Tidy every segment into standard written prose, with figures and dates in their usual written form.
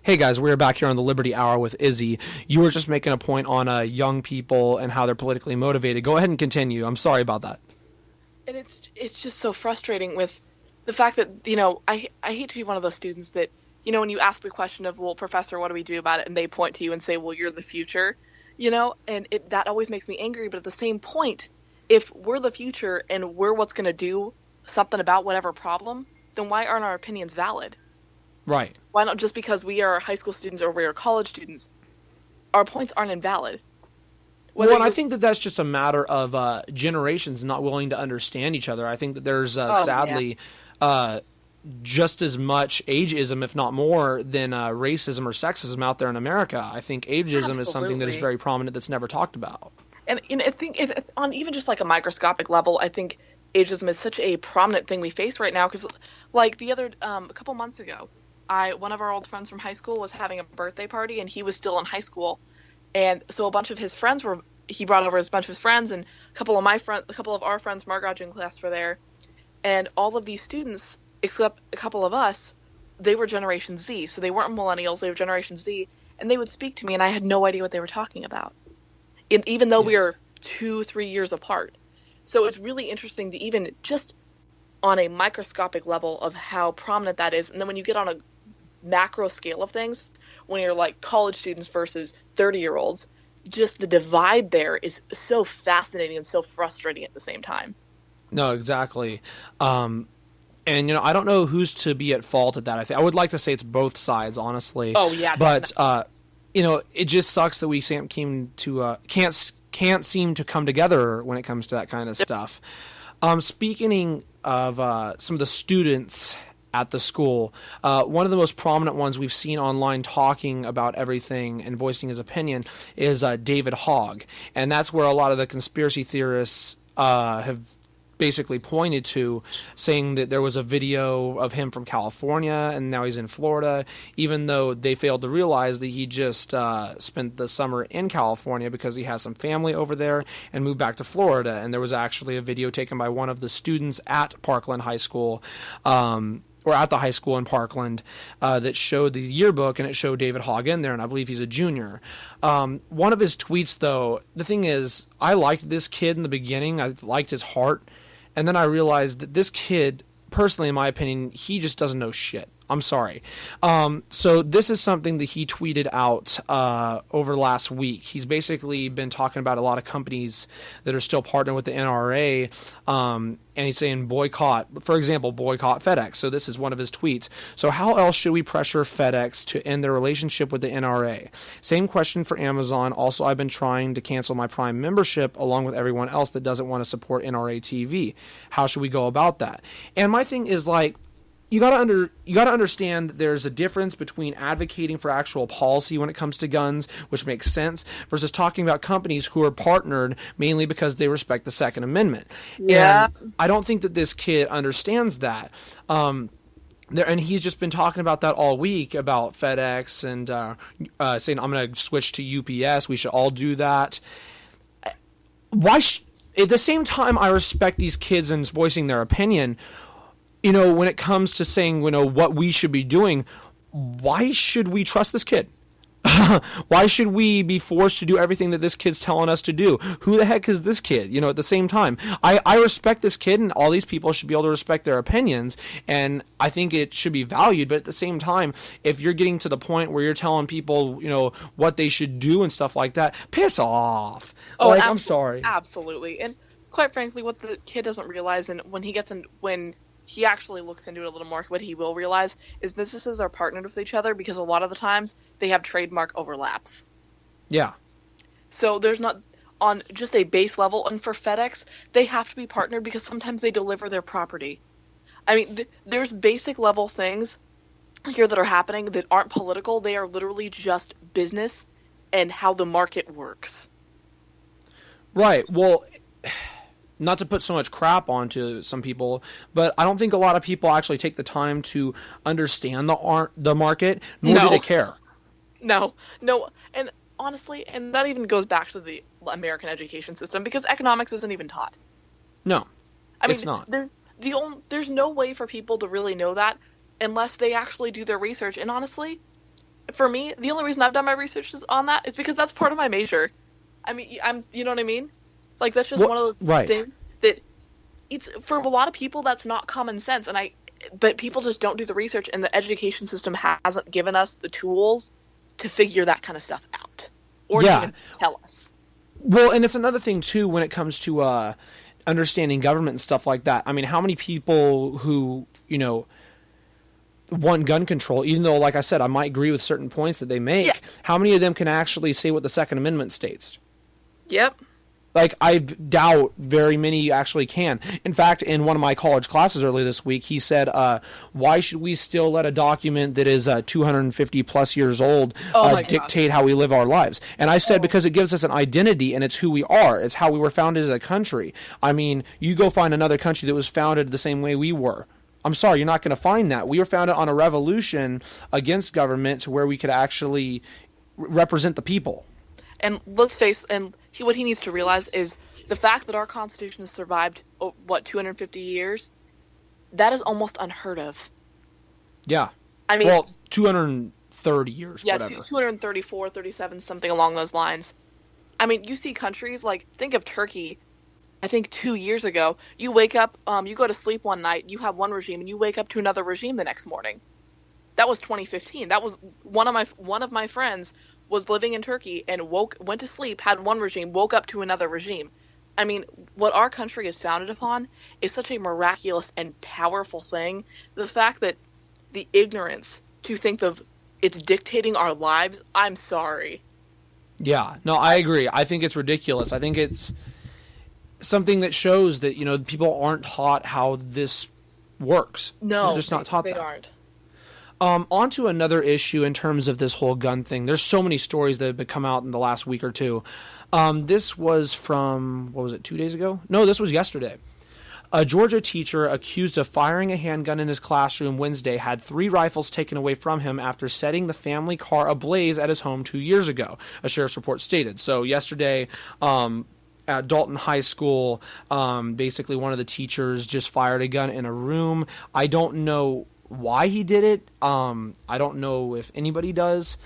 Hey guys, we're back here on the Liberty Hour with Izzy. You were just making a point on young people and how they're politically motivated. Go ahead and continue. I'm sorry about that. And it's just so frustrating with the fact that, I hate to be one of those students that, when you ask the question of, well, professor, what do we do about it? And they point to you and say, well, you're the future, and that always makes me angry. But at the same point, if we're the future and we're what's going to do something about whatever problem, then why aren't our opinions valid? Right. Why not just because we are high school students or we are college students, our points aren't invalid? And I think that that's just a matter of generations not willing to understand each other. I think that there's sadly just as much ageism, if not more, than racism or sexism out there in America. I think ageism is something that is very prominent that's never talked about. And I think on even just like a microscopic level, I think ageism is such a prominent thing we face right now because, like the other a couple months ago, one of our old friends from high school was having a birthday party, and he was still in high school, and so a bunch of his friends he brought over a bunch of his friends, and a couple of our friends from our graduating class were there, and all of these students, except a couple of us, they were Generation Z, so they weren't millennials, they were Generation Z, and they would speak to me, and I had no idea what they were talking about, even though we are 2-3 years apart. So it's really interesting to even just on a microscopic level of how prominent that is, and then when you get on a macro scale of things, when you're like college students versus 30-year-olds, just the divide there is so fascinating and so frustrating at the same time. No, exactly. And I don't know who's to be at fault at that. I would like to say it's both sides, honestly. Oh yeah, but it just sucks that we can't seem to come together when it comes to that kind of stuff. Speaking of some of the students at the school, one of the most prominent ones we've seen online talking about everything and voicing his opinion is David Hogg. And that's where a lot of the conspiracy theorists have basically pointed to, saying that there was a video of him from California and now he's in Florida, even though they failed to realize that he just spent the summer in California because he has some family over there and moved back to Florida. And there was actually a video taken by one of the students at Parkland High School, or at the high school in Parkland, that showed the yearbook, and it showed David Hogg in there, and I believe he's a junior. One of his tweets, though, the thing is, I liked this kid in the beginning. I liked his heart. And then I realized that this kid, personally, in my opinion, he just doesn't know shit. I'm sorry. So this is something that he tweeted out over last week. He's basically been talking about a lot of companies that are still partnering with the NRA, and he's saying boycott, for example, boycott FedEx. So this is one of his tweets. So how else should we pressure FedEx to end their relationship with the NRA? Same question for Amazon. Also, I've been trying to cancel my Prime membership along with everyone else that doesn't want to support NRA TV. How should we go about that? And my thing is, like, you gotta understand that there's a difference between advocating for actual policy when it comes to guns, which makes sense, versus talking about companies who are partnered mainly because they respect the Second Amendment. Yeah. And I don't think that this kid understands that. And he's just been talking about that all week, about FedEx, and saying, I'm going to switch to UPS. We should all do that. At the same time, I respect these kids and voicing their opinion. When it comes to saying, what we should be doing, why should we trust this kid? Why should we be forced to do everything that this kid's telling us to do? Who the heck is this kid? At the same time, I respect this kid, and all these people should be able to respect their opinions, and I think it should be valued. But at the same time, if you're getting to the point where you're telling people, what they should do and stuff like that, piss off. Oh, I'm sorry. Absolutely. And quite frankly, what the kid doesn't realize, and when he actually looks into it a little more, what he will realize is businesses are partnered with each other because a lot of the times they have trademark overlaps. Yeah. So there's not, on just a base level, and for FedEx, they have to be partnered because sometimes they deliver their property. I mean, there's basic level things here that are happening that aren't political. They are literally just business and how the market works. Right. Well, not to put so much crap onto some people, but I don't think a lot of people actually take the time to understand the market, nor do they care. No. And honestly, and that even goes back to the American education system, because economics isn't even taught. No, it's not. There's no way for people to really know that unless they actually do their research. And honestly, for me, the only reason I've done my research on that is because that's part of my major. I mean, you know what I mean? Like, that's just one of those things that it's, for a lot of people, that's not common sense. But people just don't do the research, and the education system hasn't given us the tools to figure that kind of stuff out. Or to even tell us. Well, and it's another thing, too, when it comes to understanding government and stuff like that. I mean, how many people who, want gun control, even though, like I said, I might agree with certain points that they make, how many of them can actually say what the Second Amendment states? Yep. Like, I doubt very many actually can. In fact, in one of my college classes earlier this week, he said, why should we still let a document that is 250 plus years old dictate how we live our lives? And I said, because it gives us an identity, and it's who we are. It's how we were founded as a country. I mean, you go find another country that was founded the same way we were. I'm sorry, you're not going to find that. We were founded on a revolution against government to where we could actually represent the people. And let's face, what he needs to realize is the fact that our Constitution has survived, 250 years, that is almost unheard of. Yeah. I mean, 230 years, whatever. 234, 37, something along those lines. I mean, you see countries like, think of Turkey. I think 2 years ago, you wake up, you go to sleep one night, you have one regime, and you wake up to another regime the next morning. That was 2015. That was one of my friends was living in Turkey and went to sleep, had one regime, woke up to another regime. I mean, what our country is founded upon is such a miraculous and powerful thing. The fact that the ignorance to think of it's dictating our lives, I'm sorry. Yeah, no, I agree. I think it's ridiculous. I think it's something that shows that, people aren't taught how this works. No, they're just not taught they that. Aren't. On to another issue in terms of this whole gun thing. There's so many stories that have come out in the last week or two. This was from, 2 days ago? No, this was yesterday. A Georgia teacher accused of firing a handgun in his classroom Wednesday had 3 rifles taken away from him after setting the family car ablaze at his home 2 years ago, a sheriff's report stated. So yesterday, at Dalton High School, basically one of the teachers just fired a gun in a room. I don't know why he did it. I don't know if anybody does.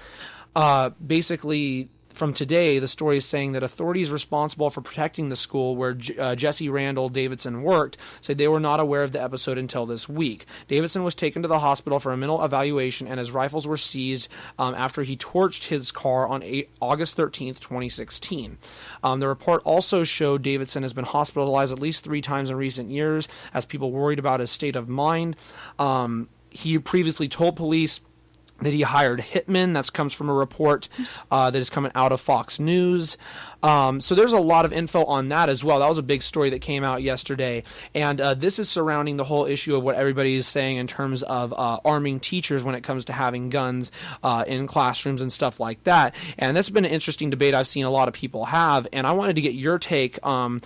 Basically, from today, the story is saying that authorities responsible for protecting the school where Jesse Randall Davidson worked said they were not aware of the episode until this week. Davidson was taken to the hospital for a mental evaluation, and his rifles were seized after he torched his car on August 13th, 2016. The report also showed Davidson has been hospitalized at least 3 times in recent years as people worried about his state of mind. He previously told police that he hired hitmen. That comes from a report that is coming out of Fox News. So there's a lot of info on that as well. That was a big story that came out yesterday. And this is surrounding the whole issue of what everybody is saying in terms of arming teachers when it comes to having guns in classrooms and stuff like that. And that's been an interesting debate I've seen a lot of people have. And I wanted to get your take on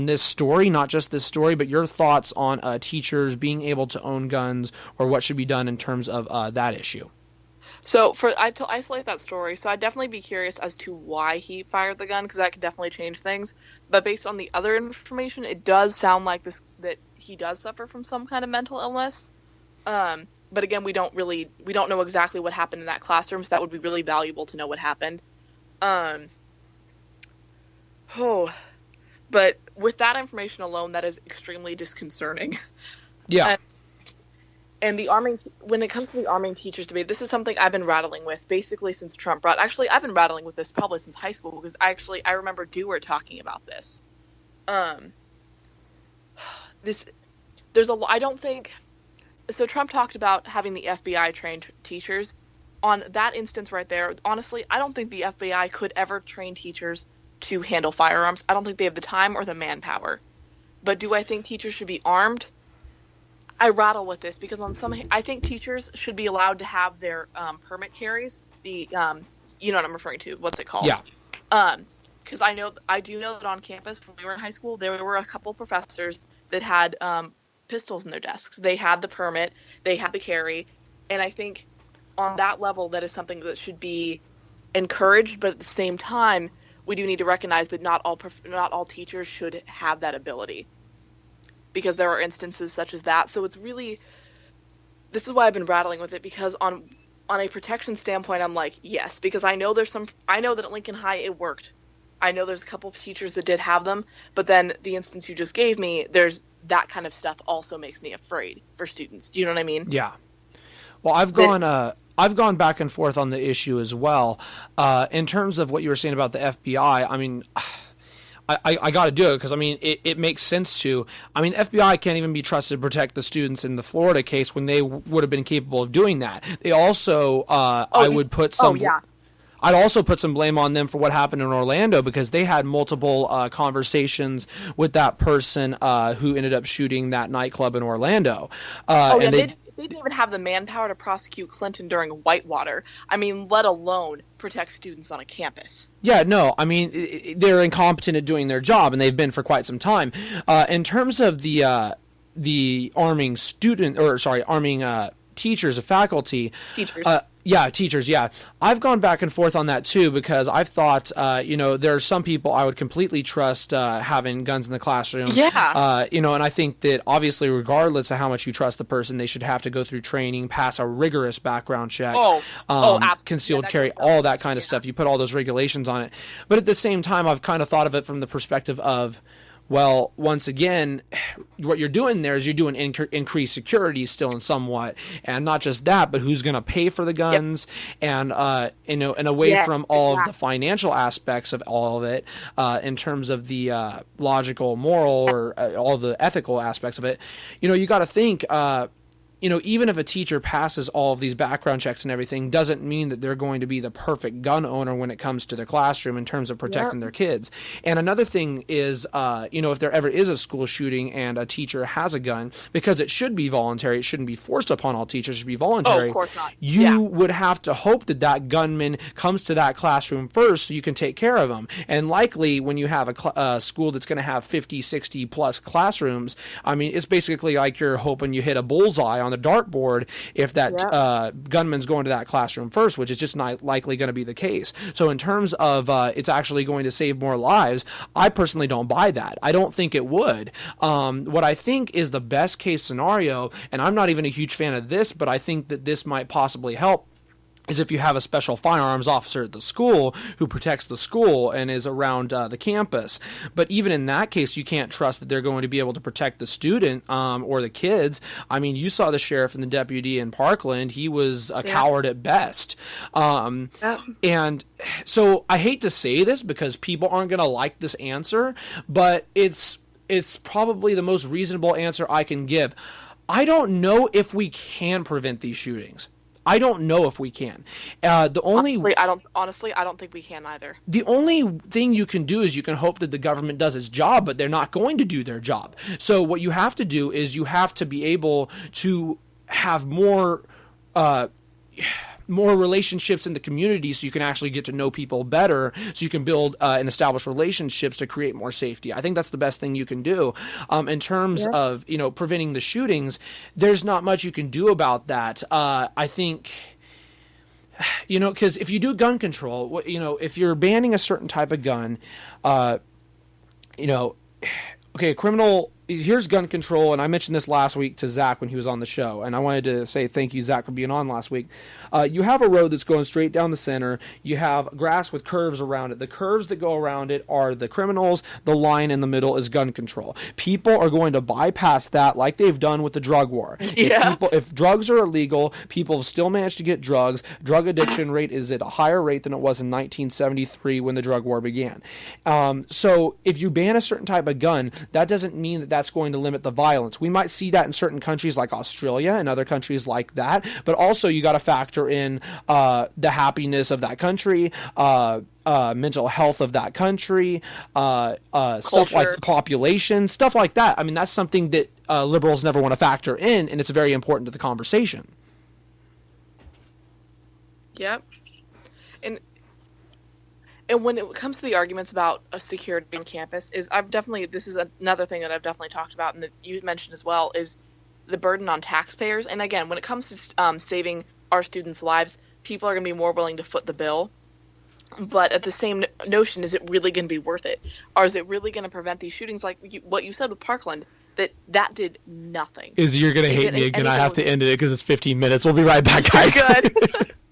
this story, not just this story, but your thoughts on teachers being able to own guns or what should be done in terms of that issue. So to isolate that story, so I'd definitely be curious as to why he fired the gun, because that could definitely change things. But based on the other information, it does sound like that he does suffer from some kind of mental illness. But again, we don't know exactly what happened in that classroom, so that would be really valuable to know what happened. But with that information alone, that is extremely disconcerting. Yeah. And when it comes to the arming teachers debate, this is something I've been rattling with basically since Trump I've been rattling with this probably since high school, because I remember Dewar talking about this. I don't think, so Trump talked about having the FBI train teachers. On that instance right there, honestly, I don't think the FBI could ever train teachers to handle firearms. I don't think they have the time or the manpower. But do I think teachers should be armed? I rattle with this because I think teachers should be allowed to have their permit carries. You know what I'm referring to. What's it called? Yeah. Because I do know that on campus when we were in high school, there were a couple professors that had pistols in their desks. They had the permit, they had the carry, and I think on that level, that is something that should be encouraged. But at the same time, we do need to recognize that not all teachers should have that ability, because there are instances such as that. So it's really, this is why I've been rattling with it, because on a protection standpoint, I'm like, yes, because I know that at Lincoln High it worked. I know there's a couple of teachers that did have them, but then the instance you just gave me, there's that kind of stuff also makes me afraid for students. Do you know what I mean? Yeah. Well, I've gone back and forth on the issue as well. In terms of what you were saying about the FBI, I mean, I got to do it because, I mean, it makes sense to. I mean, FBI can't even be trusted to protect the students in the Florida case when they would have been capable of doing that. They also, I would put some. Oh, yeah. I'd also put some blame on them for what happened in Orlando because they had multiple conversations with that person who ended up shooting that nightclub in Orlando. And they didn't even have the manpower to prosecute Clinton during Whitewater. I mean, let alone protect students on a campus. Yeah, no, I mean, they're incompetent at doing their job, and they've been for quite some time. In terms of the arming teachers of faculty. Teachers, yeah. I've gone back and forth on that too because I've thought, there are some people I would completely trust having guns in the classroom. Yeah. And I think that obviously regardless of how much you trust the person, they should have to go through training, pass a rigorous background check, absolutely. Concealed carry, all that kind of stuff. You put all those regulations on it. But at the same time, I've kind of thought of it from the perspective of, well, once again, what you're doing there is you're doing increased security still in somewhat, and not just that, but who's going to pay for the guns, and away from all of the financial aspects of all of it, in terms of the logical, moral, or all the ethical aspects of it, you got to think. Even if a teacher passes all of these background checks and everything, doesn't mean that they're going to be the perfect gun owner when it comes to their classroom in terms of protecting their kids. And another thing is, if there ever is a school shooting and a teacher has a gun, because it should be voluntary, it shouldn't be forced upon all teachers, it should be voluntary. Oh, of course not. You would have to hope that gunman comes to that classroom first so you can take care of him. And likely when you have a school that's going to have 50, 60 plus classrooms, I mean, it's basically like you're hoping you hit a bullseye on the dartboard if that gunman's going to that classroom first, which is just not likely going to be the case. So in terms of it's actually going to save more lives, I personally don't buy that. I don't think it would. What I think is the best case scenario, and I'm not even a huge fan of this, but I think that this might possibly help, is if you have a special firearms officer at the school who protects the school and is around the campus. But even in that case, you can't trust that they're going to be able to protect the student or the kids. I mean, you saw the sheriff and the deputy in Parkland. He was a coward at best. And so I hate to say this because people aren't going to like this answer, but it's probably the most reasonable answer I can give. I don't know if we can prevent these shootings. I don't know if we can. Honestly, I don't think we can either. The only thing you can do is you can hope that the government does its job, but they're not going to do their job. So what you have to do is you have to be able to have more relationships in the community so you can actually get to know people better, so you can build and establish relationships to create more safety. I think that's the best thing you can do. In terms of, preventing the shootings, there's not much you can do about that. I think, because if you do gun control, if you're banning a certain type of gun, okay, criminal... Here's gun control, and I mentioned this last week to Zach when he was on the show, and I wanted to say thank you, Zach, for being on last week. You have a road that's going straight down the center. You have grass with curves around it. The curves that go around it are the criminals. The line in the middle is gun control. People are going to bypass that like they've done with the drug war. Yeah. If drugs are illegal, people have still managed to get drugs. Drug addiction rate is at a higher rate than it was in 1973 when the drug war began. So if you ban a certain type of gun, that doesn't mean that that's going to limit the violence. We might see that in certain countries like Australia and other countries like that, but also you got to factor in the happiness of that country, mental health of that country, stuff like population, stuff like that. I mean, that's something that liberals never want to factor in, and it's very important to the conversation. Yep. And when it comes to the arguments about a security on campus, this is another thing that I've definitely talked about and that you mentioned as well, is the burden on taxpayers. And again, when it comes to saving our students' lives, people are going to be more willing to foot the bill. But at the same notion, is it really going to be worth it? Or is it really going to prevent these shootings like what you said with Parkland, that did nothing? Izzy, you're going to hate me again. I have to end it because it's 15 minutes. We'll be right back, guys. Good.